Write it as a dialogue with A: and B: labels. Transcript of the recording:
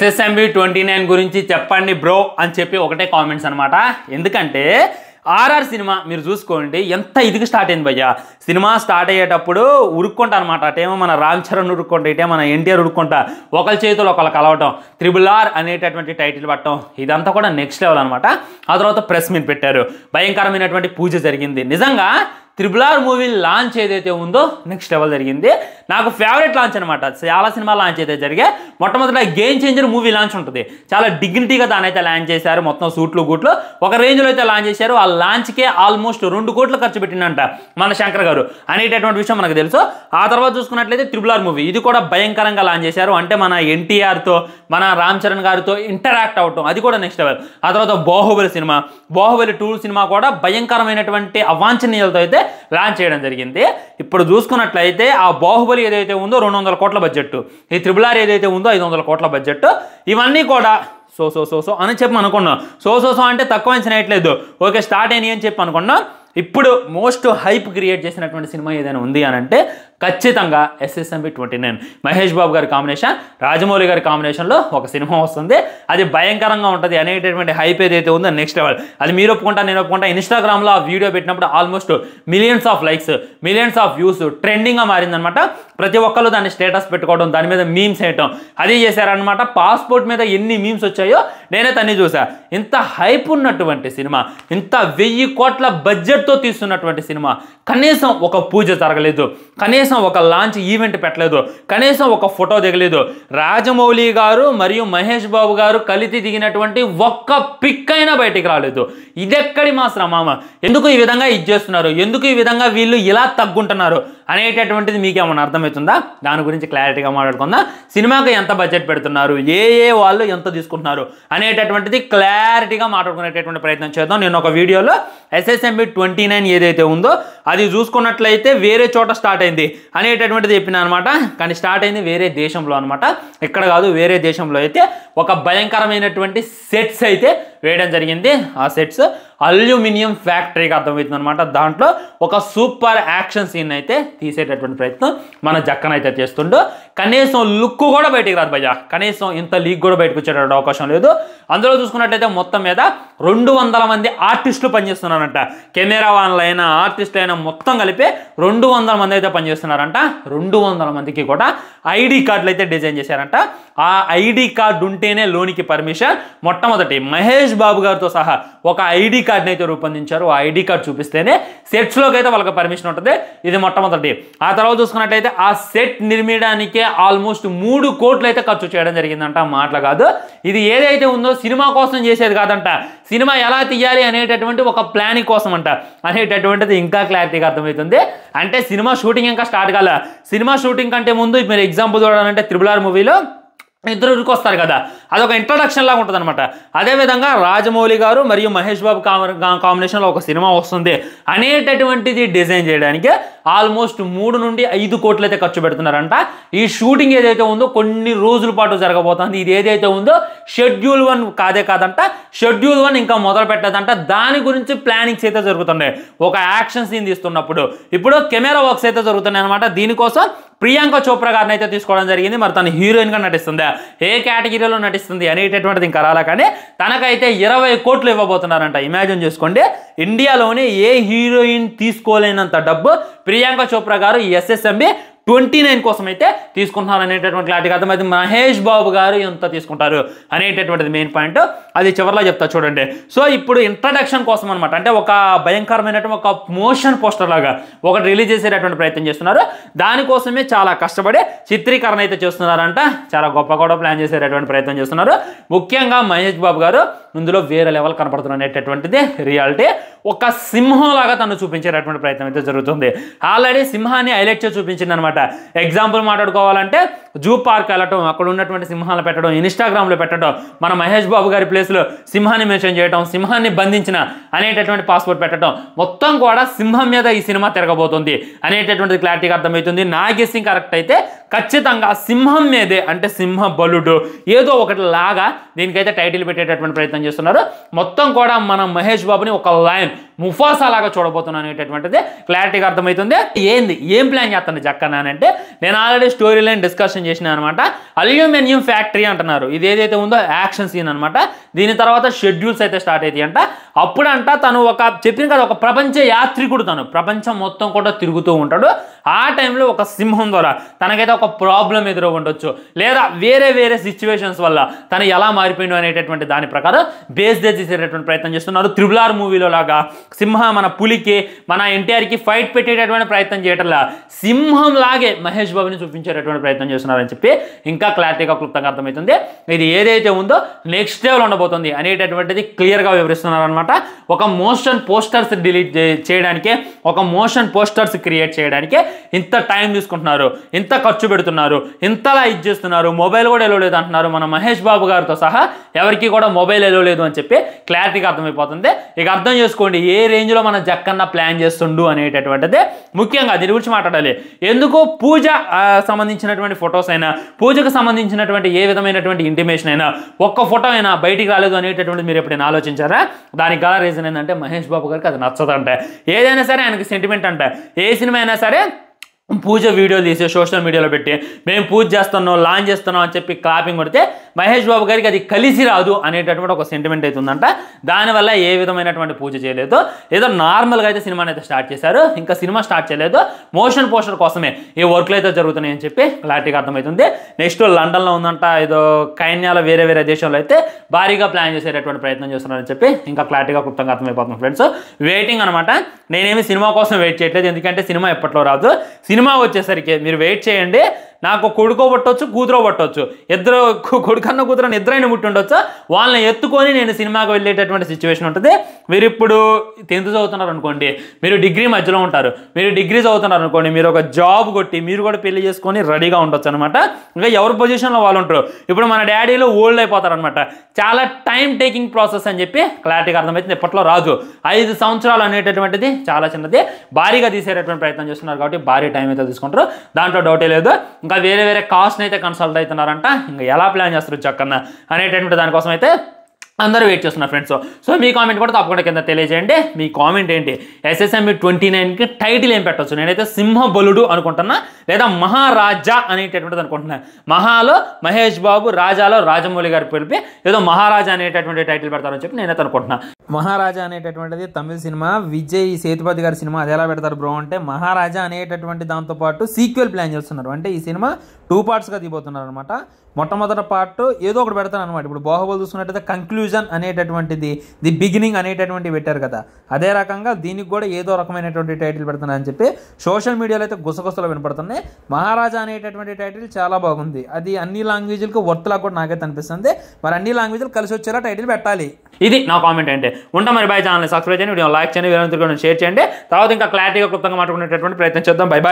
A: SSMB 29 గురించి చెప్పండి bro అని చెప్పి ఒకటే కామెంట్స్ అనమాట. ఎందుకంటే ఆర్ఆర్ సినిమా మీరు చూసుకోండి ఎంత ఇదికి స్టార్ట్ అయింది భయ్య. సినిమా స్టార్ట్ అయ్యేటప్పుడు ఉరుక్కుంటా అనమాట. అటేమో మన రామ్ చరణ్ ఉరుక్కుంటా, ఇటే మన ఎన్టీఆర్ ఉరుక్కుంటా, ఒకరి చేతులు ఒకళ్ళు కలవటం, RRR అనేటటువంటి టైటిల్ పట్టడం, ఇదంతా కూడా నెక్స్ట్ లెవెల్ అనమాట. ఆ తర్వాత ప్రెస్ మీట్ పెట్టారు, భయంకరమైనటువంటి పూజ జరిగింది. నిజంగా RRR మూవీ లాంచ్ ఏదైతే ఉందో నెక్స్ట్ లెవెల్ జరిగింది. నాకు ఫేవరెట్ లాంచ్ అనమాట. చాలా సినిమా లాంచ్ అయితే జరిగే మొట్టమొదటి గేమ్ చేంజర్ మూవీ లాంచ్ ఉంటుంది. చాలా డిగ్నిటీగా దాని అయితే లాంచ్ చేశారు. మొత్తం సూట్లు గూట్లు ఒక రేంజ్లో అయితే లాంచ్ చేశారు. ఆ లాంచ్కే ఆల్మోస్ట్ 2 కోట్లు ఖర్చు పెట్టిందంట మన శంకర్ గారు అనేటటువంటి విషయం మనకు తెలుసు. ఆ తర్వాత చూసుకున్నట్లయితే RRR మూవీ ఇది కూడా భయంకరంగా లాంచ్ చేశారు. అంటే మన ఎన్టీఆర్తో మన రామ్ చరణ్ గారితో ఇంటరాక్ట్ అవటం, అది కూడా నెక్స్ట్ లెవెల్. ఆ తర్వాత బాహుబలి సినిమా, బాహుబలి 2 సినిమా కూడా భయంకరమైనటువంటి అవాంఛనీయాలతో అయితే లాంచ్ చేయడం జరిగింది. ఇప్పుడు చూసుకున్నట్లయితే ఆ బాహుబలి ఏదైతే ఉందో 200 కోట్ల బడ్జెట్, ఈ RRR ఏదైతే ఉందో 500 కోట్ల బడ్జెట్, ఇవన్నీ కూడా సో అని చెప్పి అనుకున్నాం. సో అంటే తక్కువ అంచనేయట్లేదు, ఓకే స్టార్ట్ అయినాయి అని చెప్పి అనుకున్నాం. ఇప్పుడు మోస్ట్ హైప్ క్రియేట్ చేసినటువంటి సినిమా ఏదైనా ఉంది అని అంటే ఖచ్చితంగా SSMB 29. మహేష్ బాబు గారి కాంబినేషన్, రాజమౌళి గారి కాంబినేషన్లో ఒక సినిమా వస్తుంది. అది భయంకరంగా ఉంటుంది అనేటటువంటి హైప్ ఏదైతే ఉందో నెక్స్ట్ లెవెల్. అది మీరు ఒప్పుకుంటా నేను ఒప్పుకుంటా. ఇన్స్టాగ్రామ్లో ఆ వీడియో పెట్టినప్పుడు almost millions of likes, millions of views, ట్రెండింగ్గా మారిందనమాట. ప్రతి ఒక్కరు దాన్ని స్టేటస్ పెట్టుకోవడం, దాని మీద మీమ్స్ వేయటం, అది చేశారనమాట. పాస్పోర్ట్ మీద ఎన్ని మీమ్స్ వచ్చాయో నేనైతే అన్ని చూసా. ఇంత హైప్ ఉన్నటువంటి సినిమా, ఇంత 1000 కోట్ల బడ్జెట్తో తీస్తున్నటువంటి సినిమా, కనీసం ఒక పూజ జరగలేదు, కనీసం ఒక లాంచ్ ఈవెంట్ పెట్టలేదు, కనీసం ఒక ఫోటో దిగలేదు. రాజమౌళి గారు మరియు మహేష్ బాబు గారు కలిసి దిగినటువంటి ఒక్క పిక్ అయినా బయటికి రాలేదు. ఇదెక్కడి మా శ్రమ, ఎందుకు ఈ విధంగా ఇది చేస్తున్నారు, ఎందుకు ఈ విధంగా వీళ్ళు ఇలా తగ్గుంటున్నారు అనేటటువంటిది మీకేమన్నా అర్థమవుతుందా? దాని గురించి క్లారిటీగా మాట్లాడుకుందాం. సినిమాకి ఎంత బడ్జెట్ పెడుతున్నారు, ఏ వాళ్ళు ఎంత తీసుకుంటున్నారు అనేటటువంటిది క్లారిటీగా మాట్లాడుకునేటటువంటి ప్రయత్నం చేద్దాం. నేను ఒక వీడియోలో SSMB 29 ఏదైతే ఉందో అది చూసుకున్నట్లయితే వేరే చోట స్టార్ట్ అయింది అనేటటువంటిది చెప్పిన అనమాట. కానీ స్టార్ట్ అయింది వేరే దేశంలో అనమాట, ఇక్కడ కాదు వేరే దేశంలో. అయితే ఒక భయంకరమైనటువంటి సెట్స్ అయితే వేయడం జరిగింది. ఆ సెట్స్ అల్యూమినియం ఫ్యాక్టరీకి అర్థమవుతుంది అనమాట. దాంట్లో ఒక సూపర్ యాక్షన్ సీన్ అయితే తీసేటటువంటి ప్రయత్నం మన జక్కన అయితే చేస్తుండో. కనీసం లుక్ కూడా బయటికి రాదు భయ్య, కనీసం ఇంత లీక్ కూడా బయటకు వచ్చేటటువంటి అవకాశం లేదు. అందులో చూసుకున్నట్లయితే మొత్తం మీద 200 మంది ఆర్టిస్టులు పనిచేస్తున్నారంట. కెమెరా వాళ్ళైనా ఆర్టిస్టులు అయినా మొత్తం కలిపి 200 మంది అయితే పనిచేస్తున్నారంట. 200 మందికి కూడా ID కార్డులు అయితే డిజైన్ చేశారంట. ఆ ID కార్డు ఉంటేనే లోనికి పర్మిషన్. మొట్టమొదటి మహేష్ బాబు గారితో సహా ఒక ID కార్డుని అయితే రూపొందించారు. ఆ ID కార్డు చూపిస్తేనే సెట్స్లోకి అయితే వాళ్ళకి పర్మిషన్ ఉంటుంది. ఇది మొట్టమొదటి. ఆ తర్వాత చూసుకున్నట్లయితే ఆ సెట్ నిర్మించడానికే ఆల్మోస్ట్ 3 కోట్లు అయితే ఖర్చు చేయడం జరిగిందంట. మాటలు కాదు, ఇది ఏదైతే ఉందో సినిమా కోసం చేసేది కాదంట, సినిమా ఎలా తీయాలి అనేటటువంటి ఒక ప్లానింగ్ కోసం అంట అనేటటువంటిది ఇంకా క్లారిటీగా అర్థమవుతుంది. అంటే సినిమా షూటింగ్ ఇంకా స్టార్ట్ కాలే. సినిమా షూటింగ్ కంటే ముందు మీరు ఎగ్జాంపుల్ చూడాలంటే RRR మూవీలో ఇద్దరు వస్తారు కదా, అదొక ఇంట్రొడక్షన్ లాగా ఉంటుంది అనమాట. అదేవిధంగా రాజమౌళి గారు మరియు మహేష్ బాబు కాంబినేషన్లో ఒక సినిమా వస్తుంది అనేటటువంటిది డిజైన్ చేయడానికి ఆల్మోస్ట్ 3 నుండి 5 కోట్లు అయితే ఖర్చు పెడుతున్నారంట. ఈ షూటింగ్ ఏదైతే ఉందో కొన్ని రోజుల పాటు జరగబోతుంది. ఇది ఏదైతే ఉందో షెడ్యూల్ 1 కాదంట, షెడ్యూల్ 1 ఇంకా మొదలు పెట్టదంట. దాని గురించి ప్లానింగ్స్ అయితే జరుగుతున్నాయి. ఒక యాక్షన్ సీన్ తీస్తున్నప్పుడు ఇప్పుడు కెమెరా వర్క్స్ అయితే జరుగుతున్నాయి అనమాట. దీనికోసం ప్రియాంక చోప్రా గారిని అయితే తీసుకోవడం జరిగింది. మరి తను హీరోయిన్గా నటిస్తుందా, ఏ కేటగిరీలో నటిస్తుంది అనేటటువంటిది ఇంకా రాలా. కానీ తనకైతే 20 కోట్లు ఇవ్వబోతున్నారంట. ఇమాజిన్ చేసుకోండి, ఇండియాలోనే ఏ హీరోయిన్ తీసుకోలేనంత డబ్బు ప్రియాంక చోప్రా గారు SSMB 29 కోసం అయితే తీసుకుంటున్నారు అనేటటువంటి క్లారిటీగా అర్థమైంది. మహేష్ బాబు గారు ఎంత తీసుకుంటారు అనేటటువంటిది మెయిన్ పాయింట్, అది చివరిలో చెప్తా చూడండి. సో ఇప్పుడు ఇంట్రడక్షన్ కోసం అనమాట, అంటే ఒక భయంకరమైనటువంటి ఒక మోషన్ పోస్టర్ లాగా ఒకటి రిలీజ్ చేసేటటువంటి ప్రయత్నం చేస్తున్నారు. దానికోసమే చాలా కష్టపడి చిత్రీకరణ అయితే చేస్తున్నారంట. చాలా గొప్ప కూడా ప్లాన్ చేసేటటువంటి ప్రయత్నం చేస్తున్నారు. ముఖ్యంగా మహేష్ బాబు గారు ఇందులో వేరే లెవెల్ కనపడుతున్నారు అనేటటువంటిది రియాలిటీ. ఒక సింహం లాగా తను చూపించేటటువంటి ప్రయత్నం అయితే జరుగుతుంది. ఆల్రెడీ సింహాన్ని హైలైట్ చేసి చూపించింది అనమాట. ఎగ్జాంపుల్ మాట్లాడుకోవాలంటే జూ పార్క్ వెళ్ళటం, అక్కడ ఉన్నటువంటి సింహాలు పెట్టడం, ఇన్స్టాగ్రామ్లో పెట్టడం, మన మహేష్ బాబు గారి ప్లేస్లో సింహాన్ని మెన్షన్ చేయడం, సింహాన్ని బంధించిన అనేటటువంటి పాస్పోర్ట్ పెట్టడం, మొత్తం కూడా సింహం మీద ఈ సినిమా తిరగబోతుంది అనేటటువంటిది క్లారిటీగా అర్థమవుతుంది. నా గెస్సింగ్ కరెక్ట్ అయితే ఖచ్చితంగా సింహం మీదే, అంటే సింహ బలుడు ఏదో ఒకటి లాగా దీనికైతే టైటిల్ పెట్టేటటువంటి ప్రయత్నం చేస్తున్నారు. మొత్తం కూడా మన మహేష్ బాబుని ఒక లయన్, ముఫాసా లాగా చూడబోతున్నాను అనేటటువంటిది క్లారిటీగా అర్థమవుతుంది. ఏం ప్లాన్ చేస్తాను జక్కన్న అని అంటే, నేను ఆల్రెడీ స్టోరీ లైన్ డిస్కషన్ చేసిన అనమాట. అల్యూమినియం ఫ్యాక్టరీ అంటున్నారు, ఇది ఏదైతే ఉందో యాక్షన్ సీన్ అనమాట. దీని తర్వాత షెడ్యూల్స్ అయితే స్టార్ట్ అవుతాయి అంట. అప్పుడంట తను చెప్పిన కదా, ఒక ప్రపంచ యాత్రికుడు, తను ప్రపంచం మొత్తం కూడా తిరుగుతూ ఉంటాడు. ఆ టైంలో ఒక సింహం ద్వారా తనకైతే ఒక ప్రాబ్లం ఎదురు ఉండొచ్చు, లేదా వేరే సిచ్యువేషన్స్ వల్ల తను ఎలా మారిపోయిండు అనేటటువంటి దాని ప్రకారం బేస్ చేసేటటువంటి ప్రయత్నం చేస్తున్నారు. RRR మూవీలో లాగా మన పులికి మన ఎన్టీఆర్కి ఫైట్ పెట్టేటటువంటి ప్రయత్నం చేయటంలా సింహం లాగే మహేష్ బాబుని చూపించేటటువంటి ప్రయత్నం చేస్తున్నారని చెప్పి ఇంకా క్లారిటీగా క్లుప్తంగా అర్థమవుతుంది. ఇది ఏదైతే ఉందో నెక్స్ట్ లెవెల్ ఉండబోతుంది అనేటటువంటిది క్లియర్గా వివరిస్తున్నారు అనమాట. ఒక మోషన్ పోస్టర్స్ డిలీట్ చేయడానికి, ఒక మోషన్ పోస్టర్స్ క్రియేట్ చేయడానికి ఇంత టైం తీసుకుంటున్నారు, ఇంత ఖర్చు పెడుతున్నారు, ఇంతలా చేస్తున్నారు. మొబైల్ కూడా ఎలో లేదు అంటున్నారు. మన మహేష్ బాబు గారితో సహా ఎవరికి కూడా మొబైల్ ఎలో లేదు అని చెప్పి క్లారిటీగా అర్థమైపోతుంది. ఇక అర్థం చేసుకోండి ఏ రేంజ్లో మన జక్కన్న ప్లాన్ చేస్తుండు అనేటటువంటిది. ముఖ్యంగా దీని గురించి మాట్లాడాలి. ఎందుకు పూజ సంబంధించినటువంటి ఫొటోస్ అయినా, పూజకు సంబంధించినటువంటి ఏ విధమైనటువంటి ఇంటిమేషన్ అయినా, ఒక్క ఫోటో అయినా బయటికి రాలేదు అనేటటువంటిది మీరు ఎప్పుడైనా ఆలోచించారా? దానికి గల రీజన్ ఏంటంటే మహేష్ బాబు గారికి అది నచ్చదంటే. ఏదైనా సరే ఆయనకి సెంటిమెంట్ అంటే, ఏ సినిమా అయినా సరే పూజ వీడియో తీసి సోషల్ మీడియాలో పెట్టి మేము పూజ చేస్తున్నాం, లాంచ్ చేస్తున్నాం అని చెప్పి క్లాపింగ్ కొడితే మహేష్ బాబు గారికి అది కలిసి రాదు అనేటటువంటి ఒక సెంటిమెంట్ అవుతుందంట. దానివల్ల ఏ విధమైనటువంటి పూజ చేయలేదు. ఏదో నార్మల్గా అయితే సినిమాని అయితే స్టార్ట్ చేశారు, ఇంకా సినిమా స్టార్ట్ చేయలేదు. మోషన్ పోస్టర్ కోసమే ఈ వర్క్లు అయితే జరుగుతున్నాయి అని చెప్పి క్లారిటీగా అర్థమవుతుంది. నెక్స్ట్ లండన్లో ఉందంట, ఏదో కైన్యాలో వేరే దేశంలో అయితే భారీగా ప్లాన్ చేసేటటువంటి ప్రయత్నం చేస్తున్నారని చెప్పి ఇంకా క్లారిటీగా క్లుప్తంగా అర్థమైపోతుంది ఫ్రెండ్స్. వెయిటింగ్ అనమాట. నేనేమి సినిమా కోసం వెయిట్ చేయట్లేదు, ఎందుకంటే సినిమా ఎప్పట్లో రాదు. సినిమా వచ్చేసరికి మీరు వెయిట్ చేయండి. నాకు కొడుకో పట్టవచ్చు, కూతురో పట్టవచ్చు, ఇద్దరు కొడుకన్న కూతురని ఇద్దరైనా ముట్టి ఉండొచ్చు. వాళ్ళని ఎత్తుకొని నేను సినిమాకి వెళ్ళేటటువంటి సిచ్యువేషన్ ఉంటుంది. మీరు ఇప్పుడు 10th చదువుతున్నారు అనుకోండి, మీరు డిగ్రీ మధ్యలో ఉంటారు. మీరు డిగ్రీ చదువుతున్నారు అనుకోండి, మీరు ఒక జాబ్ కొట్టి మీరు కూడా పెళ్లి చేసుకొని రెడీగా ఉండొచ్చు అనమాట. ఇంకా ఎవరి పొజిషన్లో వాళ్ళు ఉంటారు. ఇప్పుడు మన డాడీలో ఓల్డ్ అయిపోతారు అనమాట. చాలా టైం టేకింగ్ ప్రాసెస్ అని చెప్పి క్లారిటీగా అర్థమవుతుంది. ఇప్పట్లో రాజు 5 సంవత్సరాలు అనేటటువంటిది చాలా చిన్నది. భారీగా తీసేటటువంటి ప్రయత్నం చేస్తున్నారు కాబట్టి భారీ టైం అయితే తీసుకుంటారు, దాంట్లో డౌటే లేదు. ఇంకా వేరే కాస్ట్ని అయితే కన్సల్ట్ అవుతున్నారంట. ఇంకా ఎలా ప్లాన్ చేస్తారు జక్కన్న అనేటటువంటి దానికోసం అయితే అందరూ వెయిట్ చేస్తున్నారు ఫ్రెండ్స్. సో మీ కామెంట్ కూడా తప్పకుండా కింద తెలియజేయండి. మీ కామెంట్ ఏంటి? SSMB 29కి టైటిల్ ఏం పెట్టవచ్చు? నేనైతే సింహబలుడు అనుకుంటున్నా, లేదా మహారాజా అనేటటువంటిది అనుకుంటున్నా. మహాలో మహేష్ బాబు, రాజాలో రాజమౌళి గారి పిలిపి ఏదో మహారాజా అనేటటువంటి టైటిల్ పెడతారని చెప్పి నేనైతే అనుకుంటున్నా. మహారాజా అనేటటువంటిది తమిళ సినిమా, విజయ్ సేతుపతి గారి సినిమా. అది ఎలా పెడతారు బ్రో అంటే, మహారాజా అనేటటువంటి దాంతోపాటు సీక్వెల్ ప్లాన్ చేస్తున్నారు. అంటే ఈ సినిమా 2 పార్ట్స్గా తీయబోతున్నారు అనమాట. మొట్టమొదటి పార్ట్ ఏదో ఒకటి పెడతాను అనమాట. ఇప్పుడు బాహుబలి చూసుకున్నట్టయితే కంక్లూజన్ అనేటటువంటిది, ది బిగినింగ్ అనేటటువంటి పెట్టారు కదా, అదే రకంగా దీనికి కూడా ఏదో రకమైనటువంటి టైటిల్ పెడతాను అని చెప్పి సోషల్ మీడియాలో అయితే గుసగుసలు వినపడుతున్నాయి. మహారాజా అనేటటువంటి టైటిల్ చాలా బాగుంది. అది అన్ని లాంగ్వేజ్లకు వర్త్లా కూడా నాకైతే అనిపిస్తుంది. మరి అన్ని లాంగ్వేజ్లు కలిసి వచ్చేలా టైటిల్ పెట్టాలి. ఇది నా కామెంట్ అంటే. ఉంటా మరి. బై. ఛానల్ సబ్స్క్రైబ్ చేయండి, వీడియో లైక్ చేయండి, వీడియో షేర్ చేయండి. తర్వాత ఇంకా క్లారిటీగా క్లుప్తంగా మాట్లాడుకునేటటువంటి ప్రయత్నం చేద్దాం. బై.